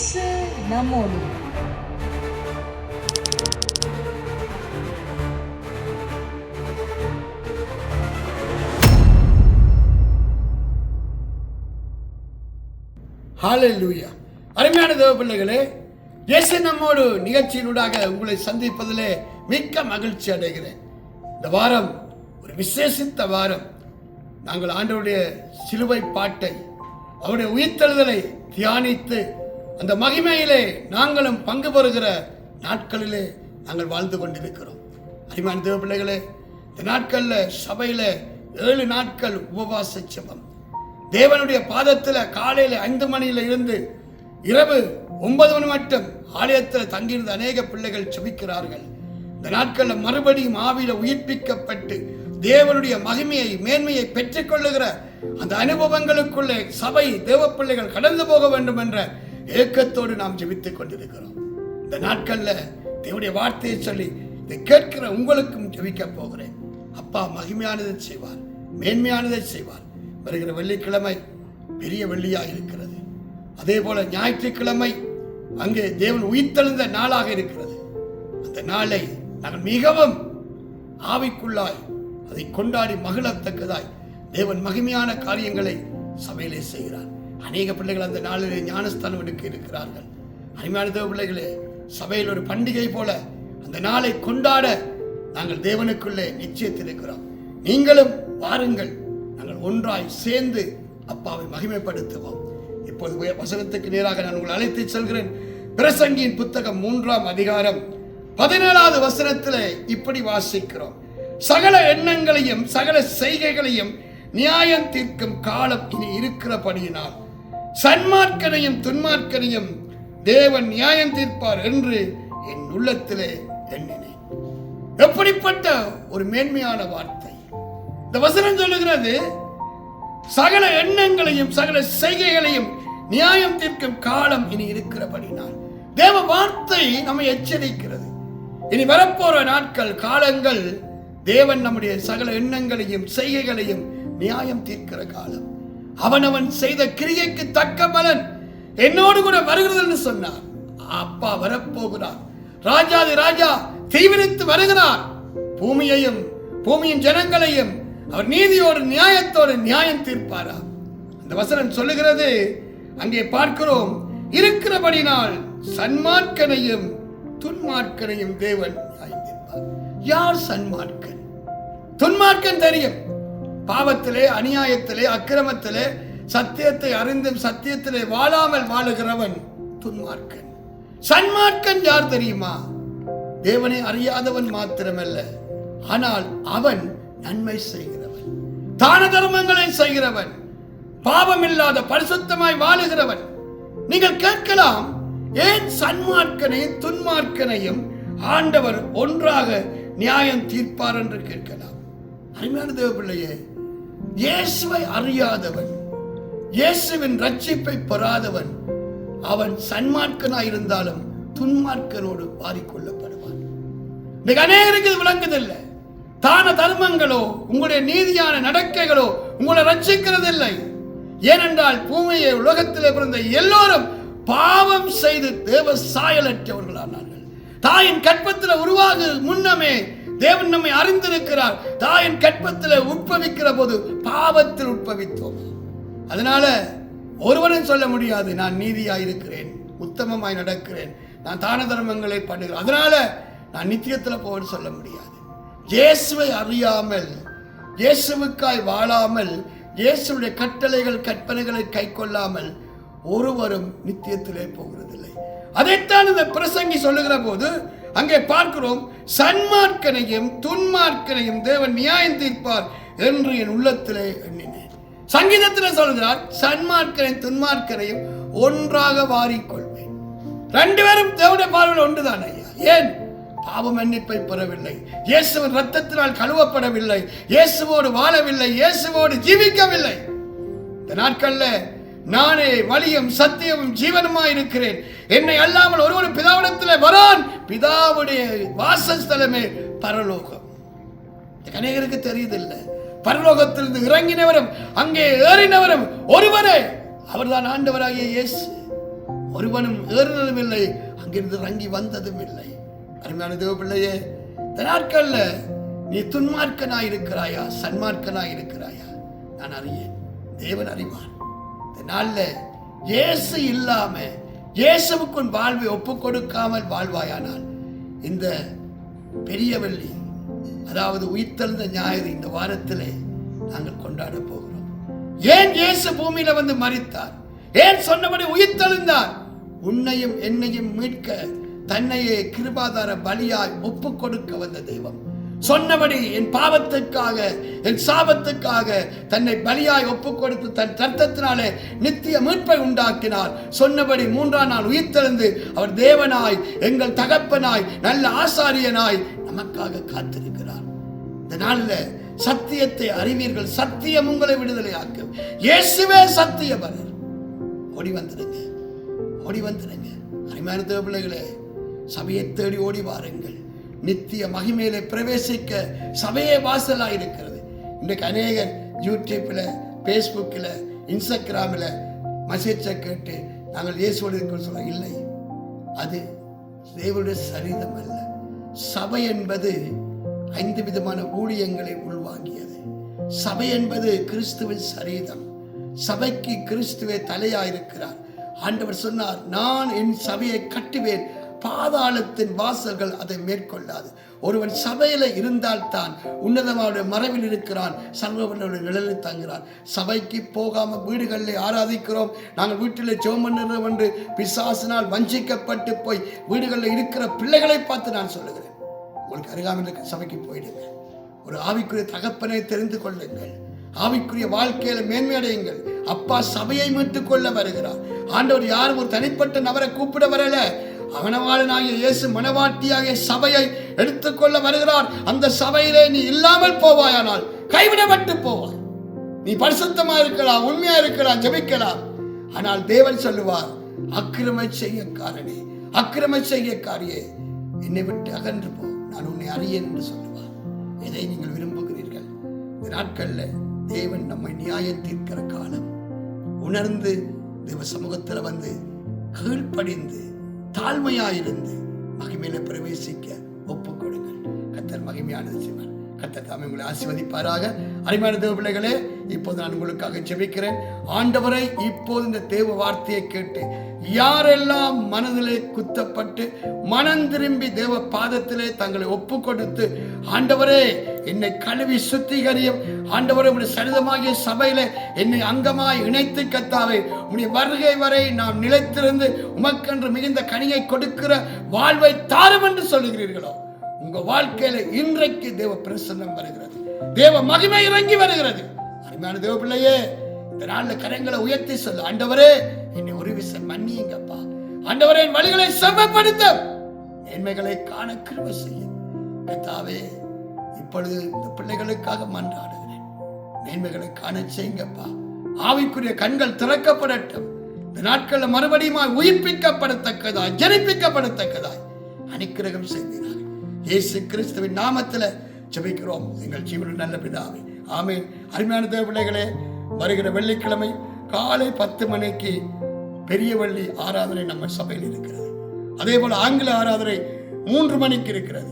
இயேசு நம்மோடு. ஹல்லேலூயா. அருமையான தேவ பிள்ளைகளே, இயேசு நம்மோடு நிகழ்ச்சியினூடாக உங்களை சந்திப்பதிலே மிக்க மகிழ்ச்சி அடைகிறேன். இந்த வாரம் ஒரு விசேஷித்த வாரம். நாங்கள் ஆண்டவருடைய சிலுவை பாட்டை, அவருடைய உயிர்த்தெழுதலை தியானித்து அந்த மகிமையிலே நாங்களும் பங்கு பெறுகிற நாட்களிலே நாங்கள் வாழ்ந்து கொண்டிருக்கிறோம். அருமையான தேவ பிள்ளைகளே, இந்த நாட்களில் சபையில் 7 நாட்கள் உபவாச ஜெபம். தேவனுடைய பாதத்தில் காலையில் 5 மணியில இருந்து இரவு 9 மணி மட்டும் ஆலயத்தில் தங்கியிருந்த அநேக பிள்ளைகள் ஜெபிக்கிறார்கள். இந்த நாட்களில் மறுபடியும் ஆவியில உயிர்ப்பிக்கப்பட்டு தேவனுடைய மகிமையை மேன்மையை பெற்றுக் கொள்ளுகிற அந்த அனுபவங்களுக்குள்ளே சபை தேவ பிள்ளைகள் கடந்து போக வேண்டும் என்ற ஏக்கத்தோடு நாம் ஜெபித்துக் கொண்டிருக்கிறோம். இந்த நாட்களில் தேவனுடைய வார்த்தையை சொல்லி இதை கேட்கிற உங்களுக்கும் ஜெபிக்க போகிறேன். அப்பா மகிமையானதை செய்வார், மேன்மையானதை செய்வார். வருகிற வெள்ளிக்கிழமை பெரிய வெள்ளியாக இருக்கிறது. அதே போல ஞாயிற்றுக்கிழமை அங்கே தேவன் உயிர்த்தெழுந்த நாளாக இருக்கிறது. அந்த நாளை நாங்கள் மிகவும் ஆவிக்குள்ளாய் அதை கொண்டாடி மகிழத்தக்கதாய் தேவன் மகிமையான காரியங்களை சபையிலே செய்கிறார். அநேக பிள்ளைகள் அந்த நாளிலே ஞானஸ்தானம் எடுக்க இருக்கிறார்கள். அருமையான தேவ பிள்ளைகளே, சபையில் ஒரு பண்டிகை போல அந்த நாளை கொண்டாட நாங்கள் தேவனுக்குள்ளே நிச்சயித்திருக்கிறோம். நீங்களும் வாருங்கள், நாங்கள் ஒன்றாய் சேர்ந்து அப்பாவை மகிமைப்படுத்துவோம். இப்போது வசனத்துக்கு நேராக நான் உங்களை அழைத்து செல்கிறேன். பிரசங்கியின் புத்தகம் 3ஆம் அதிகாரம் 17வது வசனத்தில் இப்படி வாசிக்கிறோம். சகல எண்ணங்களையும் சகல செய்கைகளையும் நியாயம் தீர்க்கும் காலம் இனி இருக்கிறபடியினால் சன்மார்க்கனையும் துன்மார்க்கனையும் தேவன் நியாயம் தீர்ப்பார் என்று என் உள்ளத்திலே எண்ணினேன். எப்படிப்பட்ட ஒரு மேன்மையான வார்த்தை! இந்த வசனம் சொல்லுகிறது, சகல எண்ணங்களையும் சகல செய்கைகளையும் நியாயம் தீர்க்கும் காலம் இனி இருக்கிறபடினால். தேவ வார்த்தை நம்மை எச்சரிக்கிறது. இனி வரப்போற நாட்கள், காலங்கள், தேவன் நம்முடைய சகல எண்ணங்களையும் செய்கைகளையும் நியாயம் தீர்க்கிற காலம். அவனவன் செய்த கிரியைக்கு தக்க பலன் என்னோடு கூட வருகிறது என்று சொன்னார். அப்பா வரப்போகிறார். ராஜாதி ராஜா தீவிரித்து வருகிறார். பூமியையும் பூமியின் ஜனங்களையும் அவர் நீதியோடு நியாயத்தோடு நியாயம் தீர்ப்பாரா? அந்த வசனம் சொல்லுகிறது, அங்கே பார்க்கிறோம், இருக்கிறபடினால் சன்மார்க்கனையும் துன்மார்க்கனையும் தேவன் நியாயம் தீர்ப்பார். யார் சன்மார்க்கன்? துன்மார்க்கன் தெரியும். பாவத்திலே, அநியாயத்திலே, அக்கிரமத்திலே, சத்தியத்தை அறிந்தும் சத்தியத்திலே வாழாமல் வாழுகிறவன் துன்மார்க்கன். சன்மார்க்கன் யார் தெரியுமா? தேவனை அறியாதவன் மாத்திரமல்ல, ஆனால் அவன் நன்மை செய்கிறவன், தான தர்மங்களை செய்கிறவன், பாவம் இல்லாத பரிசுத்தமாய் வாழுகிறவன். நீங்கள் கேட்கலாம், ஏன் சன்மார்க்கனையும் துன்மார்க்கனையும் ஆண்டவர் ஒன்றாக நியாயம் தீர்ப்பார் என்று கேட்கலாம். அருமையான தேவ பிள்ளையே, இயேசுவை அறியாதவன், இயேசுவின் ரட்சிப்பை பெறாதவன், அவன் சன்மார்க்கனாய் இருந்தாலும் துன்மார்க்கனோடு வாரிக்கொள்ளப்படுவான். இன்னைக்கு அநேகருக்கு இது விளங்குதில்லை. தான தர்மங்களோ உங்களுடைய நீதியான நடக்கைகளோ உங்களை ரட்சிக்கிறதில்லை. ஏனென்றால் பூமியை உலகத்தில் பிறந்த எல்லோரும் பாவம் செய்து தேவ சாயலற்றவர்களானார்கள். தாயின் கற்பத்தில் உருவாகு முன்னமே தேவன் நம்மை அறிந்திருக்கிறார். தாயின் கற்பத்தில் உட்பவிக்கிற போது பாவத்தில் உட்பவித்தோம். அதனால ஒருவனும் சொல்ல முடியாது, நான் நீதியாய் இருக்கிறேன், உத்தமமாய் நடக்கிறேன், நான் தான தர்மங்களை பண்ணுகிறேன், அதனால நான் நித்தியத்தில் போவேன்னு சொல்ல முடியாது. இயேசுவை அறியாமல், இயேசுவுக்காய் வாழாமல், இயேசுடைய கட்டளைகள் கற்பனைகளை கை கொள்ளாமல் ஒருவரும் நித்தியத்திலே போகிறதில்லை. அதைத்தான் இந்த பிரசங்கி சொல்லுகிற போது அங்கே பார்க்கிறோம், சன்மார்க்கனையும் துன்மார்க்கனையும் தேவன் நியாயம் தீர்ப்பார் என்று என் உள்ளத்திலே எண்ணினேன். சங்கீதத்தில் சொல்கிறார், சன்மார்க்கனையும் துன்மார்க்கனையும் ஒன்றாக வாரிக்கொள்வேன். 2 பேரும் தேவனுடைய பார்வையில் ஒன்றுதான் ஐயா. ஏன்? பாவ மன்னிப்பை பெறவில்லை, இயேசுவின் ரத்தத்தினால் கழுவப்படவில்லை, இயேசுவோடு வாழவில்லை, இயேசுவோடு ஜீவிக்கவில்லை. இந்த நாட்கள்ல நானே வழியும் சத்தியமும் ஜீவனுமாய் இருக்கிறேன், என்னை அல்லாமல் ஒருவன் பிதாவிடத்தில் வரான், பிதாவுடைய வாசஸ்தலமே பரலோகம். அநேகருக்கு தெரியுதில்லை. பரலோகத்திலிருந்து இறங்கினவரும் அங்கே ஏறினவரும் ஒருவரே, அவர்தான் ஆண்டவராகிய இயேசு. ஒருவனும் ஏறுனதும் இல்லை, அங்கிருந்து இறங்கி வந்ததும் இல்லை. அருமையான தேவ பிள்ளையே, இந்த நாட்கள்ல நீ துன்மார்க்கனாய் இருக்கிறாயா, சன்மார்க்கனாய் இருக்கிறாயா? நான் அறியேன், தேவன் அறிவான். இந்த நாள்ல இயேசு இல்லாம, இயேசுவுக்குன் வாழ்வை ஒப்பு கொடுக்காமல் வாழ்வாயானால் இந்த பெரிய வெள்ளி, அதாவது உயிர்த்தெழுந்த ஞாயிறு இந்த வாரத்திலே நாங்கள் கொண்டாட போகிறோம். ஏன் இயேசு பூமியில வந்து மரித்தார்? ஏன் சொன்னபடி உயிர்த்தெழுந்தார்? உன்னையும் என்னையும் மீட்க தன்னையே கிருபாதார பலியாய் ஒப்பு கொடுக்க வந்த தெய்வம். சொன்னபடி என் பாவத்துக்காக, என் சாபத்துக்காக தன்னை பலியாய் ஒப்பு கொடுத்து தன் ரத்தத்தினாலே நித்திய மீட்பை உண்டாக்கினார். சொன்னபடி 3ஆம் நாள் உயிர்த்தெழுந்து அவர் தேவனாய், எங்கள் தகப்பனாய், நல்ல ஆசாரியனாய் நமக்காக காத்திருக்கிறார். இந்த நாளில் சத்தியத்தை அறிவீர்கள், சத்தியம் உங்களை விடுதலை ஆக்கும். இயேசுவே சத்தியபரர். ஓடி வந்துடுங்க, ஓடி வந்துடுங்க. அருமையான தேவ பிள்ளைகளே, சபையை தேடி ஓடி வாருங்கள். நித்திய மகிமையிலே பிரவேசிக்க சபையே வாசலாக இருக்கிறது. இன்றைக்கு அநேகர் யூடியூப்பில், ஃபேஸ்புக்கில், இன்ஸ்டாகிராமில் மெசேஜை கேட்டு நாங்கள் இயேசுவோடு இருக்கிறோம் சொல்ல இல்லை. அது தேவனுடைய சரீரம் அல்ல. சபை என்பது 5 விதமான ஊழியங்களை உள்வாங்கியது. சபை என்பது கிறிஸ்துவின் சரீரம். சபைக்கு கிறிஸ்துவே தலையாயிருக்கிறார். ஆண்டவர் சொன்னார், நான் என் சபையை கட்டுவேன், பாதாளத்தின் வாசல்கள் அதை மேற்கொள்ளாது. ஒருவன் சபையில இருந்தால் தான் உன்னதமான மறைவில் இருக்கிறான், சர்வவல்லவருடைய நிழலில் தங்குகிறான். சபைக்கு போகாம வீடுகளில் ஆராதிக்கிறோம், நாங்கள் வீட்டில் ஜெபம் பண்ணுறோம் என்று பிசாசினால் வஞ்சிக்கப்பட்டு போய் வீடுகளில் இருக்கிற பிள்ளைகளை பார்த்து நான் சொல்லுகிறேன், உங்களுக்கு அருகாமையில் இருக்கிற சபைக்கு போயிடுங்க. ஒரு ஆவிக்குரிய தகப்பனை தெரிந்து கொள்ளுங்கள். ஆவிக்குரிய வாழ்க்கையில மேன்மையடையுங்கள். அப்பா சபையை மீட்டுக் கொள்ள வருகிறார். ஆண்டவர் யாரும் ஒரு தனிப்பட்ட நபரை கூப்பிட வரல. அவனவாளனாகிய இயேசு மனவாட்டியாகிய சபையை எடுத்துக்கொள்ள வருகிறார். அந்த சபையிலே நீ இல்லாமல் போவாயானால் கைவிடப்பட்டு போவாய். நீ பரிசுத்தமா இருக்கலாம், உண்மையா இருக்கலாம், ஜெபிக்கலாம். ஆனால் தேவன் சொல்லுவார், அக்கிரம செய்யக்காரனே, அக்கிரம செய்யக்காரியே, என்னை விட்டு அகன்று போ, நான் உன்னை அறியேன் என்று சொல்லுவார். எதை நீங்கள் விரும்புகிறீர்கள்? இந்த நாட்கள்ல தேவன் நம்மை நியாயம் தீர்க்கிற காலம். உணர்ந்து தேவ சமூகத்தில் வந்து கீழ்ப்படிந்து தாழ்மையாயிருந்து மகிமையில பிரவேசிக்க ஒப்புக் கொடுங்கள். கர்த்தர் மகிமையானது செய்வார். கர்த்தர் தாமே உங்களை ஆசீர்வதிப்பாராக. அருமையான தேவ பிள்ளைகளே, இப்போது நான் உங்களுக்காக ஜெபிக்கிறேன். ஆண்டவரை, இப்போது இந்த தேவ வார்த்தையை கேட்டு யாரெல்லாம் மனதிலே குத்தப்பட்டு மனம் திரும்பி தேவ பாதத்திலே தங்களை ஒப்பு கொடுத்து, ஆண்டவரே என்னை கழுவி சுத்திகரியும், ஆண்டவரே உடைய சரிதமாகிய சபையிலே என்னை அங்கமாய் இணைத்து கத்தாவே உடைய வருகை வரை நாம் நிலைத்திருந்து உமக்கென்று மிகுந்த கனியை கொடுக்கிற வாழ்வை தாரும் என்று சொல்லுகிறீர்களோ, உங்க வாழ்க்கையில இன்றைக்கு தேவ பிரசன்னம் வருகிறது, தேவ மகிமை இறங்கி வருகிறது. அருமையான தேவ பிள்ளையே, இந்த நாள்ல கரங்களை உயர்த்தி சொல்லு, ஆண்டவரே என்னை ஒரு விஷயம் மன்னியுங்கப்பா, ஆண்டவரே என் வழிகளை செவ்வாய்ப்படுத்த, மேன்மைகளை காண கிருபை செய்யும். கர்த்தாவே, இப்பொழுது இந்த பிள்ளைகளுக்காக மன்றாடுகிறேன், மேன்மைகளை காண செய்யுங்கப்பா. ஆவிக்குரிய கண்கள் திறக்கப்படட்டும். இந்த நாட்களில் மறுபடியும் உயிர்ப்பிக்கப்படத்தக்கதாய், ஜனிப்பிக்கப்படத்தக்கதாய் அனுக்கிரகம் செய்வீர்கள். இயேசு கிறிஸ்துவின் நாமத்தில் ஜெபிக்கிறோம் எங்கள் ஜீவனில் நல்ல பிதாவே, ஆமென். அருமையான தேவ பிள்ளைகளே, வருகிற வெள்ளிக்கிழமை காலை 10 மணிக்கு பெரிய வெள்ளி ஆராதனை நம்ம சபையில் இருக்கிறது. அதே போல ஆங்கில ஆராதனை 3 மணிக்கு இருக்கிறது.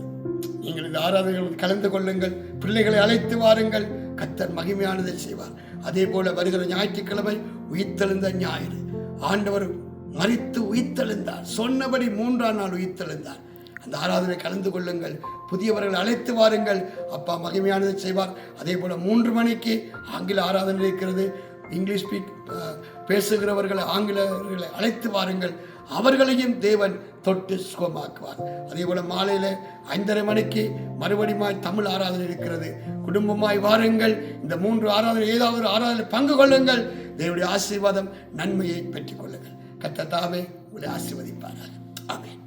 நீங்கள் இந்த ஆராதனைகள் கலந்து கொள்ளுங்கள், பிள்ளைகளை அழைத்து வாருங்கள், கர்த்தர் மகிமையானதை செய்வார். அதே போல வருகிற ஞாயிற்றுக்கிழமை உயிர்த்தெழுந்த ஞாயிறு, ஆண்டவர் மரித்து உயிர்த்தெழுந்தார், சொன்னபடி 3ஆம் நாள் உயிர்த்தெழுந்தார். அந்த ஆராதனை கலந்து கொள்ளுங்கள், புதியவர்கள் அழைத்து வாருங்கள், அப்பா மகிமையானதை செய்வார். அதே போல 3 மணிக்கு ஆங்கில ஆராதனை இருக்கிறது. இங்கிலீஷ் பேசுகிறவர்களை, ஆங்கிலர்களை அழைத்து வாருங்கள், அவர்களையும் தேவன் தொட்டு சுகமாக்குவார். அதே போல மாலையில 5:30 மணிக்கு மறுபடியும் தமிழ் ஆராதனை இருக்கிறது. குடும்பமாய் வாருங்கள், இந்த 3 ஆராதனை ஏதாவது ஒரு ஆராதனை பங்கு கொள்ளுங்கள், தேவனுடைய ஆசீர்வாதம் நன்மையை பெற்றுக் கொள்ளுங்கள். கர்த்தர் தாமே உங்களை ஆசீர்வதிப்பாராக. ஆமென்.